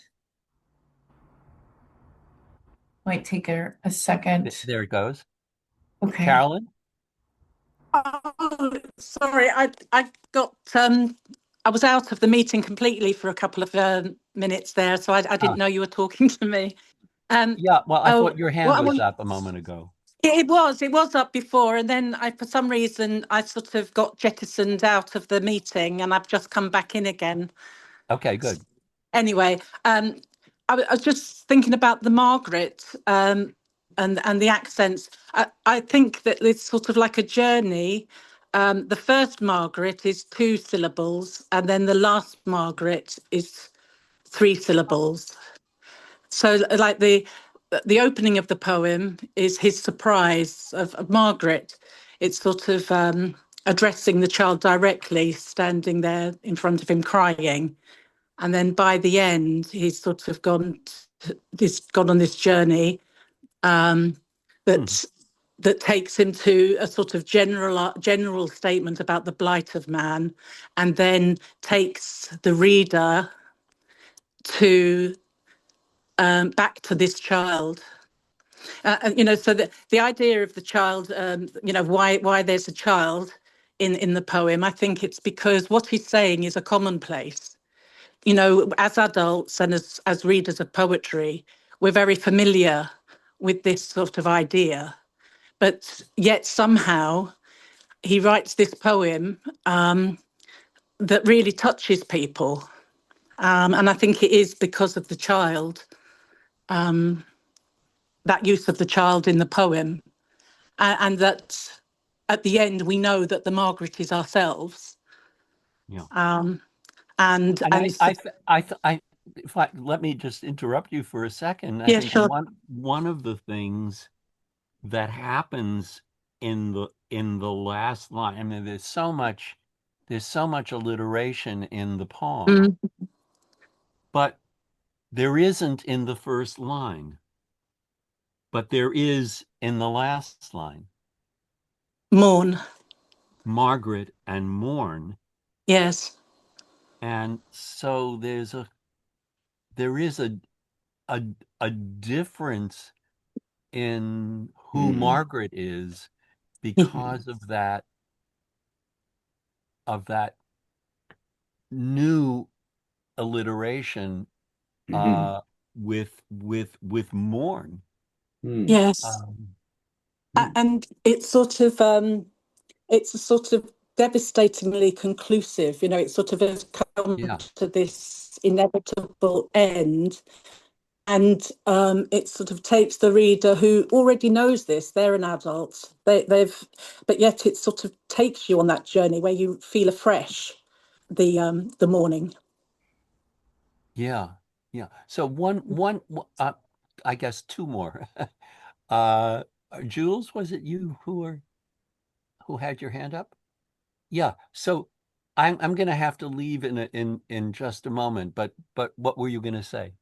Might take a second. There it goes. Okay. Carolyn? Oh, sorry, I got I was out of the meeting completely for a couple of minutes there, so I didn't know you were talking to me. Yeah, well, I thought your hand was up a moment ago. It was up before, and then for some reason I sort of got jettisoned out of the meeting, and I've just come back in again. Okay, good. Anyway, I was just thinking about the Margaret and the accents. I think that it's sort of like a journey. The first Margaret is 2 syllables, and then the last Margaret is 3 syllables. So, like the opening of the poem is his surprise of Margaret. It's sort of addressing the child directly, standing there in front of him crying. And then by the end, he's sort of gone on this journey that takes him to a sort of general statement about the blight of man, and then takes the reader to back to this child. So the idea of the child, why there's a child in the poem, I think it's because what he's saying is a commonplace. As adults and as readers of poetry, we're very familiar with this sort of idea, but yet somehow he writes this poem that really touches people. And I think it is because of the child, that use of the child in the poem, and that at the end we know that the Margaret is ourselves. Yeah. Let me just interrupt you for a second. I think sure. one of the things that happens in the last line, I mean, there's so much alliteration in the poem, but there isn't in the first line, but there is in the last line. Mourn. Margaret and mourn. Yes. And so there is a difference in who Margaret is because of that new alliteration with mourn. Yes. And it's sort of devastatingly conclusive. It sort of has come to this inevitable end. And it sort of takes the reader who already knows this, they're an adult, but yet it sort of takes you on that journey where you feel afresh the mourning. Yeah. So one I guess 2 more. Jules, was it you who had your hand up? Yeah. So I'm going to have to leave in just a moment, but what were you going to say?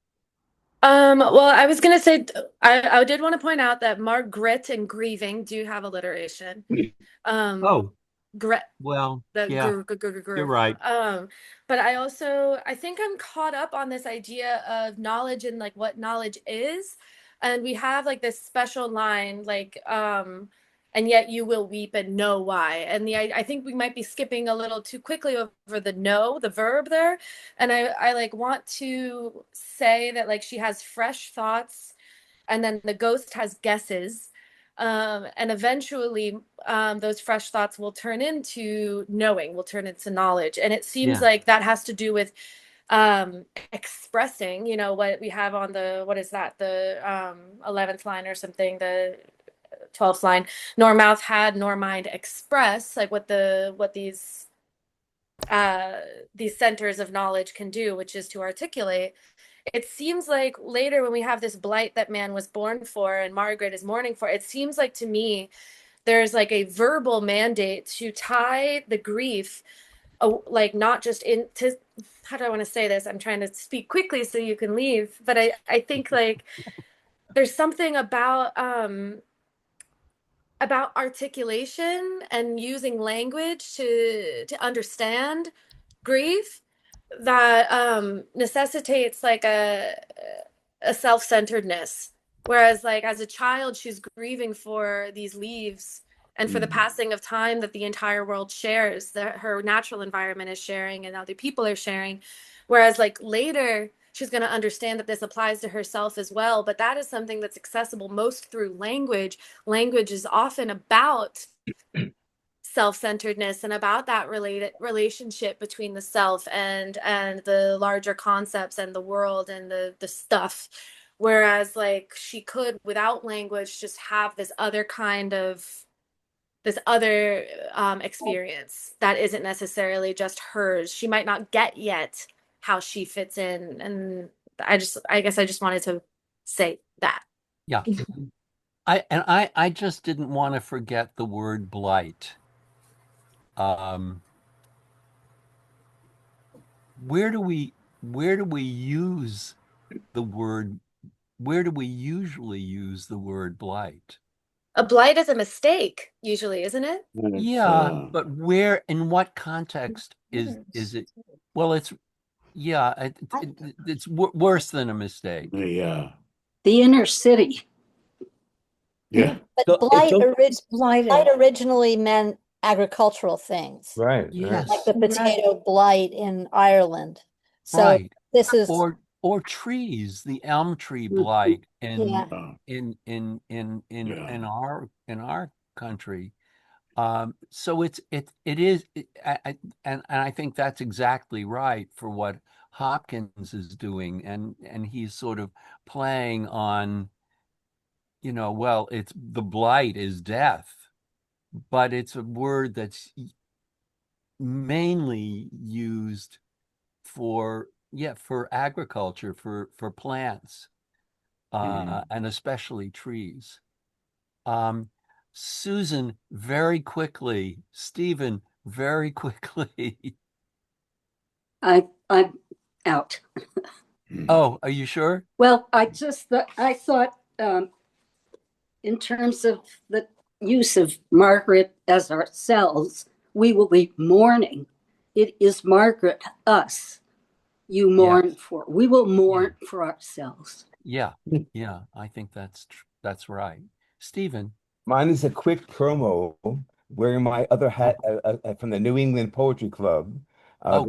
Well, I was gonna say I did want to point out that Margaret and grieving do have alliteration. Oh, Gre well, the yeah, you're right. but I think I'm caught up on this idea of knowledge and like what knowledge is. And we have like this special line, like, and yet you will weep and know why. And I think we might be skipping a little too quickly over the know, the verb there. And I like want to say that like she has fresh thoughts and then the ghost has guesses. And eventually those fresh thoughts will turn into knowing, will turn into knowledge. And it seems Yeah. like that has to do with expressing, you know, what we have on the, what is that, the 11th line or something, the 12th line, nor mouth had nor mind express, like what these centers of knowledge can do, which is to articulate. It seems like later when we have this blight that man was born for and Margaret is mourning for, it seems like to me there's like a verbal mandate to tie the grief, like not just into, how do I want to say this? I'm trying to speak quickly so you can leave, but I think like there's something about articulation and using language to understand grief that necessitates like a self-centeredness, whereas like as a child she's grieving for these leaves and for the passing of time that the entire world shares, that her natural environment is sharing and other people are sharing, whereas like later she's going to understand that this applies to herself as well. But that is something that's accessible most through language. Language is often about self-centeredness and about that relationship between the self and the larger concepts and the world and the stuff, whereas like she could without language just have this other experience that isn't necessarily just hers. She might not get yet how she fits in. And I guess I just wanted to say that. Yeah. I just didn't want to forget the word blight. Where do we use the word, where do we usually use the word blight? A blight is a mistake, usually, isn't it? Yeah, but where, in what context is it? Well, it's, yeah, it's worse than a mistake. Yeah. The inner city. Yeah. But blight originally meant agricultural things. Right. Yes. Like the potato blight in Ireland. So Right. this is or trees, the elm tree blight in our country. So it is, and I think that's exactly right for what Hopkins is doing, and he's sort of playing on, you know, well, it's the blight is death, but it's a word that's mainly used for agriculture, for plants, and especially trees. Susan, very quickly. Stephen, very quickly. I'm out. Oh, are you sure? Well, I thought in terms of the use of Margaret as ourselves, we will be mourning. It is Margaret, us, you mourn for. We will mourn for ourselves. Yeah, I think that's right. Stephen. Mine is a quick promo wearing my other hat from the New England Poetry Club.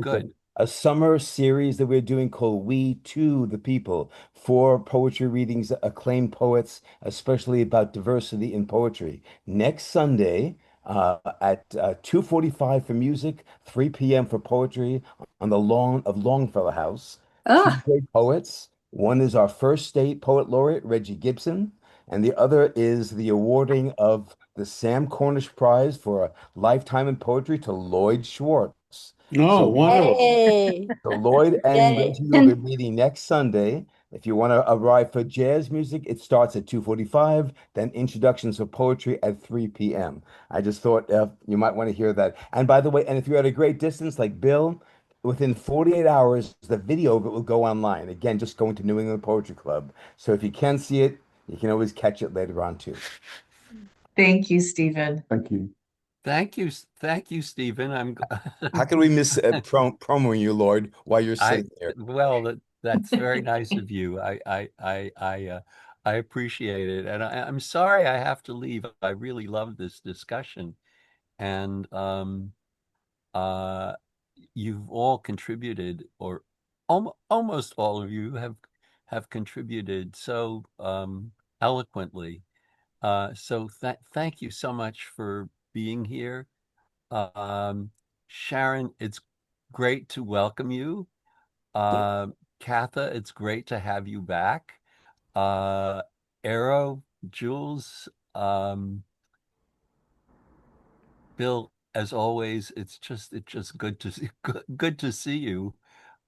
Good. A summer series that we're doing called We Too the People, 4 poetry readings, acclaimed poets, especially about diversity in poetry. Next Sunday at 2:45 for music, 3 p.m. for poetry on the lawn of Longfellow House. 2 great poets. One is our first state poet laureate, Reggie Gibson, and the other is the awarding of the Sam Cornish Prize for a Lifetime in Poetry to Lloyd Schwartz. Oh, wonderful. Yay. So Lloyd and Reggie will be meeting next Sunday. If you want to arrive for jazz music, it starts at 2:45, then introductions for poetry at 3 p.m. I just thought you might want to hear that. And by the way, and if you're at a great distance like Bill, within 48 hours, the video of it will go online. Again, just going to New England Poetry Club. So if you can't see it, you can always catch it later on too. Thank you, Stephen. Thank you. Thank you, Stephen. How can we miss promoing you, Lord, while you're sitting there? Well, that's very nice of you. I appreciate it, and I'm sorry I have to leave. I really love this discussion, and you've all contributed, or almost all of you have contributed so eloquently. So thank you so much for being here. Sharon, it's great to welcome you. Katha, it's great to have you back. Arrow, Jules, Bill, as always, it's just good to see, good to see you.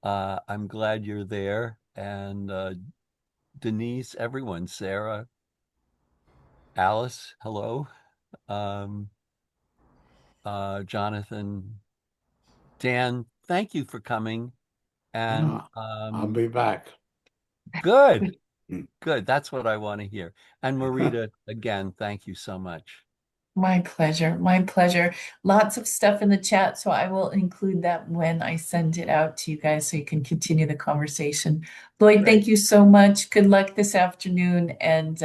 I'm glad you're there, and Denise, everyone, Sarah, Alice, hello. Jonathan, Dan, thank you for coming. And I'll be back. Good. That's what I want to hear. And Marita, again, thank you so much. My pleasure. My pleasure. Lots of stuff in the chat, so I will include that when I send it out to you guys so you can continue the conversation. Lloyd, thank you so much. Good luck this afternoon, and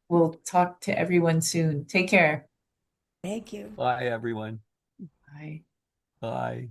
we'll talk to everyone soon. Take care. Thank you. Bye, everyone. Bye. Bye.